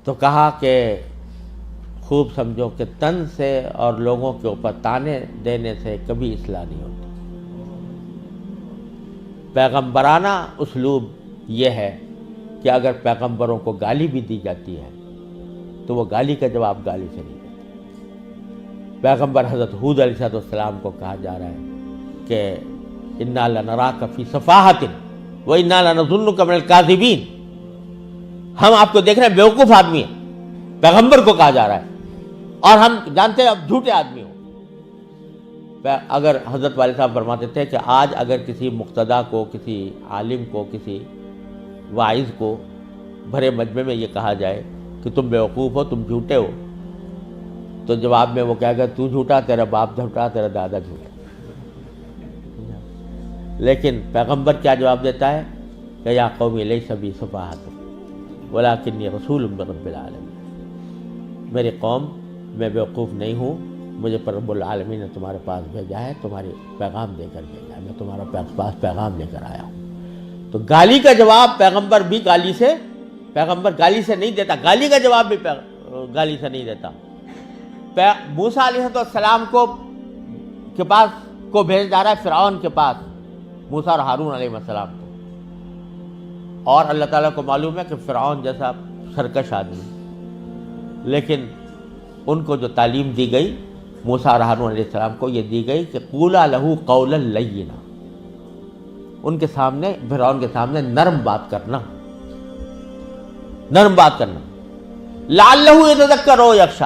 تو کہا کہ خوب سمجھو کہ تن سے اور لوگوں کے اوپر تانے دینے سے کبھی اصلاح نہیں ہوتی۔ پیغمبرانہ اسلوب یہ ہے کہ اگر پیغمبروں کو گالی بھی دی جاتی ہے تو وہ گالی کا جواب گالی سے نہیں دیتے۔ پیغمبر حضرت ہود علیہ السلام کو کہا جا رہا ہے کہ انا لنراک فی صفاحۃ و انا لنظنک من الکاذبین، ہم آپ کو دیکھ رہے ہیں بیوقوف آدمی ہیں، پیغمبر کو کہا جا رہا ہے، اور ہم جانتے ہیں اب جھوٹے آدمی ہو۔ اگر حضرت والد صاحب فرماتے تھے کہ آج اگر کسی مقتدی کو، کسی عالم کو، کسی واعظ کو بھرے مجمع میں یہ کہا جائے کہ تم بیوقوف ہو، تم جھوٹے ہو، تو جواب میں وہ کہے گا تو جھوٹا، تیرا باپ جھوٹا، تیرا دادا جھوٹا۔ لیکن پیغمبر کیا جواب دیتا ہے کہ یا قوم لیس بی صفاحۃ ولکنی رسول من رب العالمین، میری قوم میں بیوقوف نہیں ہوں، مجھے پر رب العالمین نے تمہارے پاس بھیجا ہے، تمہاری پیغام دے کر بھیجا ہے، میں تمہارے پاس پیغام لے کر آیا ہوں۔ تو گالی کا جواب پیغمبر بھی پیغمبر گالی سے نہیں دیتا، گالی کا جواب بھی گالی سے نہیں دیتا۔ موسیٰ علیہ السلام کے پاس کو بھیج جا رہا ہے فرعون کے پاس، موسیٰ اور ہارون علیہ السلام کو، اور اللہ تعالیٰ کو معلوم ہے کہ فرعون جیسا سرکش آدمی، لیکن ان کو جو تعلیم دی گئی موسیٰ اور ہارون علیہ السلام کو یہ دی گئی کہ قولا لہ قولا لینا، ان کے سامنے، فرعون کے سامنے نرم بات کرنا، لعلہ یتذکر او یخشی،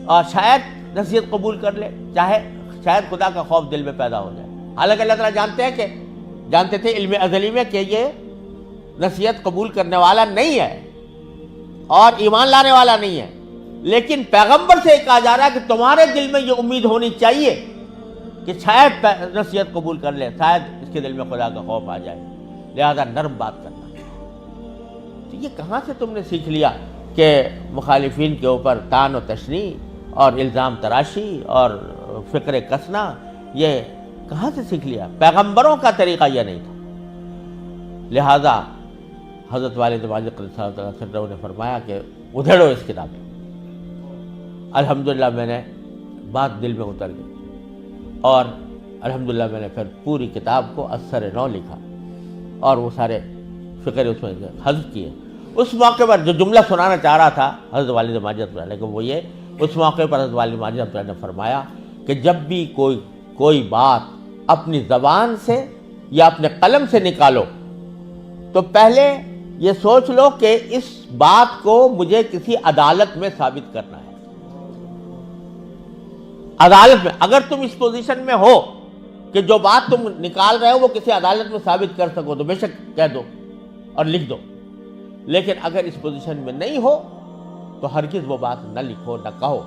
اور شاید نصیحت قبول کر لے، شاید خدا کا خوف دل میں پیدا ہو جائے۔ حالانکہ اللہ تعالیٰ جانتے تھے علم ازلی میں کہ یہ نصیحت قبول کرنے والا نہیں ہے اور ایمان لانے والا نہیں ہے، لیکن پیغمبر سے کہا جا رہا ہے کہ تمہارے دل میں یہ امید ہونی چاہیے کہ شاید نصیحت قبول کر لے، شاید اس کے دل میں خدا کا خوف آ جائے، لہذا نرم بات کرنا۔ تو یہ کہاں سے تم نے سیکھ لیا کہ مخالفین کے اوپر طعن و تشنیع اور الزام تراشی اور فکر کسنا، یہ کہاں سے سیکھ لیا؟ پیغمبروں کا طریقہ یہ نہیں تھا۔ لہذا حضرت والد ماجد قدس اللہ تعالیٰ سرہ نے فرمایا کہ ادھیڑو اس کتاب کو۔ الحمدللہ میں نے بات دل میں اتر گئی، اور الحمدللہ میں نے پھر پوری کتاب کو از سر نو لکھا اور وہ سارے فکر اس میں حذف کیے۔ اس موقع پر جو جملہ سنانا چاہ رہا تھا حضرت والد ماجد اللہ کو، وہ یہ، اس موقع پر حضرت والد ماجد اللہ نے فرمایا کہ جب بھی کوئی بات اپنی زبان سے یا اپنے قلم سے نکالو تو پہلے یہ سوچ لو کہ اس بات کو مجھے کسی عدالت میں ثابت کرنا ہے۔ عدالت میں اگر تم اس پوزیشن میں ہو کہ جو بات تم نکال رہے ہو وہ کسی عدالت میں ثابت کر سکو تو بے شک کہہ دو اور لکھ دو، لیکن اگر اس پوزیشن میں نہیں ہو تو ہرگز وہ بات نہ لکھو، نہ کہو۔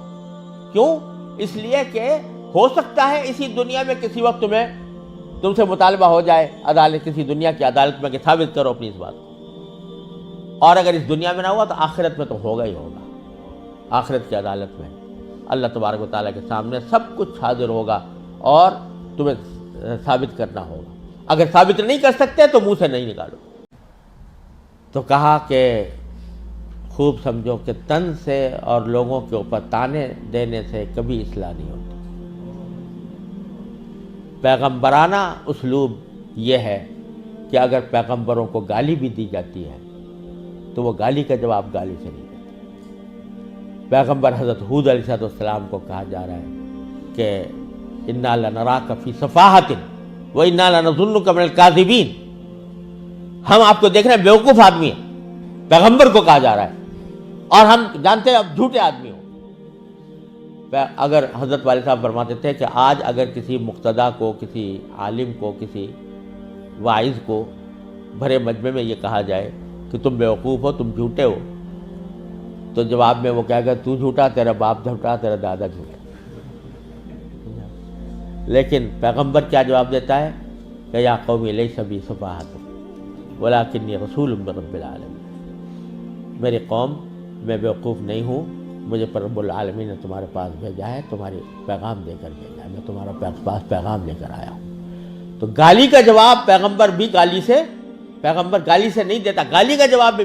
کیوں؟ اس لیے کہ ہو سکتا ہے اسی دنیا میں کسی وقت تم سے مطالبہ ہو جائے عدالت، کسی دنیا کی عدالت میں کہ ثابت کرو اپنی اس بات کو، اور اگر اس دنیا میں نہ ہوا تو آخرت میں تو ہوگا ہی ہوگا۔ آخرت کی عدالت میں اللہ تبارک و تعالیٰ کے سامنے سب کچھ حاضر ہوگا اور تمہیں ثابت کرنا ہوگا۔ اگر ثابت نہیں کر سکتے تو منہ سے نہیں نکالو۔ تو کہا کہ خوب سمجھو کہ تن سے اور لوگوں کے اوپر تانے دینے سے کبھی اصلاح نہیں ہوتی۔ پیغمبرانہ اسلوب یہ ہے کہ اگر پیغمبروں کو گالی بھی دی جاتی ہے تو وہ گالی کا جواب گالی سے نہیں دیتے۔ پیغمبر حضرت ہود علیہ السلام کو کہا جا رہا ہے کہ انا لنراک فی صفاحۃ و انا لنظنک من الکاذبین، ہم آپ کو دیکھ رہے ہیں بیوقوف آدمی ہیں، پیغمبر کو کہا جا رہا ہے، اور ہم جانتے ہیں اب جھوٹے آدمی ہو۔ اگر حضرت والد صاحب فرماتے تھے کہ آج اگر کسی مقتدی کو، کسی عالم کو، کسی واعظ کو بھرے مجمع میں یہ کہا جائے کہ تم بیوقوف ہو، تم جھوٹے ہو، تو جواب میں وہ کہے گا تو جھوٹا، تیرا باپ جھوٹا، تیرا دادا جھوٹا۔ لیکن پیغمبر کیا جواب دیتا ہے کہ یا قوم لیس بی صفاحۃ ولکنی رسول من رب العالمین، میری قوم میں بیوقوف نہیں ہوں، مجھے پر رب العالمین نے تمہارے پاس بھیجا ہے، تمہاری پیغام دے کر بھیجا ہے، میں تمہارے پاس پیغام لے کر آیا ہوں۔ تو گالی کا جواب پیغمبر گالی سے نہیں دیتا، گالی کا جواب بھی